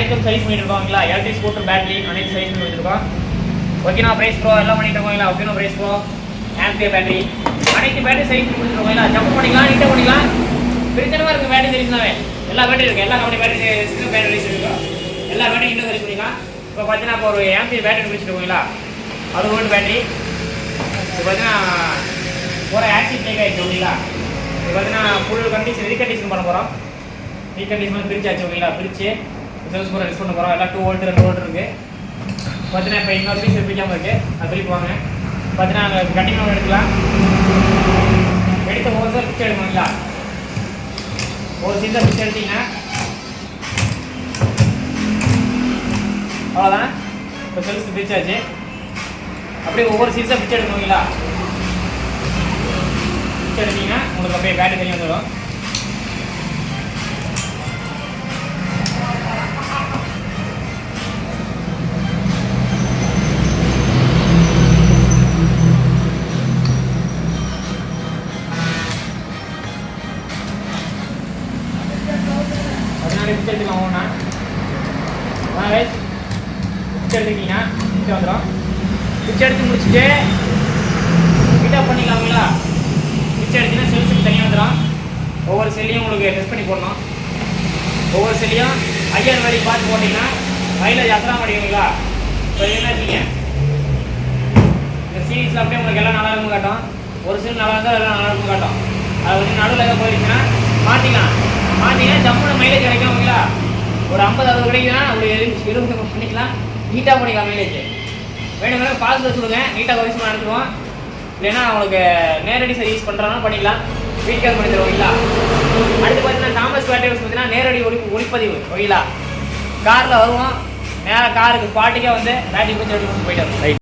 அனைத்தும் சைஸ் பண்ணிட்டு இருக்கோங்களா. Electric scooter battery அனைத்து சைஸ் பண்ணி வச்சிருக்கோம். ஓகேனா பிரைஸ் ப்ரோ எல்லாம் பண்ணிட்டு இருக்கோங்களா. ஓகேனா பிரைஸ் ப்ரோ ஆம்பியர் பேட்டரி அனைத்து பேட்டரி சைஸ் பண்ணி கொடுத்துருக்கோங்களா. ஜம்ப் பண்ணிக்கலாம், நீட்டாக பண்ணிக்கலாம். பிரித்தனமாக இருக்குது பேட்டரி சைஸ்னாவே. எல்லா பேட்டரி இருக்குது, எல்லா கம்பெனி பேட்டரி பேட்டரி இருக்கும். எல்லா பேட்டரி இன்னும் சைஸ் பண்ணிக்கலாம். இப்போ பார்த்தீங்கன்னா இப்போ ஒரு ஆம்பியர் பேட்டரி பிடிச்சிருக்கோங்களா. அது ஒரு பேட்டரி இப்போ பார்த்தீங்கன்னா ஒரு ஆக்சிட் பிரேக் ஆகிடுச்சு ஓகேங்களா. இப்போ பார்த்தீங்கன்னா ஃபுல் கண்டிஷன் ரீகண்டிஷன் பண்ண போகிறோம். ரீகண்டிஷன் பிரிச்சாச்சு ஓகேங்களா. பிரித்து சேல்ஸ் போகிற யூஸ் பண்ண போகிறோம். எல்லாம் 2 வோல்ட் 2 வோல்ட் இருக்குது. பார்த்தீங்கன்னா இப்போ இன்னொரு பீஸ் பிடிக்காமல் இருக்குது, அது பிரிக்குவாங்க. பார்த்தீங்கன்னா கண்டிப்பாக எடுக்கலாம். எடுத்த ஒரு சார் பிக்சர் எடுக்கணுங்களா. ஒரு சீட்டாக பிக்சர் எடுத்தீங்கன்னா அவ்வளோதான். இப்போ செல்ஸ் பிரிச்சாச்சு. அப்படியே ஒவ்வொரு சீட்ஸாக பிக்சர் எடுக்கணுங்களா. பிக்சர் எடுத்தீங்கன்னா உங்களுக்கு அப்படியே பேட்டரி தனியாக வந்துடும். பிக்சர் எடுத்துக்கலாம். ஒவ்வொன்றா பிக்சர் எடுத்துக்கிங்கன்னா பிக்சர் வந்துடும். பிக்சர் எடுத்து முடிச்சுட்டு ஹீட்டாக பண்ணிக்கலாங்களா. பிக்சர் எடுத்தீங்கன்னா செல்ஸுக்கு தனியாக வந்துடும். ஒவ்வொரு செல்லையும் உங்களுக்கு டெஸ்ட் பண்ணி போடணும். ஒவ்வொரு செல்லையும் ஐயர் வரைக்கும் பார்த்து போட்டிங்கன்னா மைலேஜ் அசலாம் மாட்டேங்குங்களா. இப்போ என்ன வச்சுங்க இந்த சீரீஸில் அப்படியே உங்களுக்கு எல்லாம் நல்லா இருக்கும் காட்டும். ஒரு செல் நல்லா இருந்தால் எல்லாம் நல்லா இருக்கும் காட்டும். அது வந்து நடுவில் எதாவது போயிருச்சுன்னா மாற்றிக்கலாம். மாற்றிங்கன்னா ஜம்முன்னு மைலேஜ் கிடைக்குங்களா. ஒரு 50-60 கிடைக்குதுன்னா அப்படி 20 பண்ணிக்கலாம். நீட்டாக பண்ணிக்கலாம். மைலேஜ் வேணுங்கிற பாஸ் வச்சுடுங்க. நீட்டாக வயசு நடத்துவோம். இல்லைன்னா அவங்களுக்கு நேரடி சர்வீஸ் பண்ணுறாங்கன்னா பண்ணிக்கலாம். வீட்டுக்கு பண்ணி தருவோங்களா. அடுத்து பார்த்தீங்கன்னா தாமஸ் பேட்டரி பார்த்தீங்கன்னா நேரடி ஒளிப்பதிவு ஓகேங்களா. காரில் வருவோம், நேராக காருக்கு ஸ்பாட்டுக்கே வந்து பேட்டரி வச்சு எடுத்து போயிட்டு வரும்.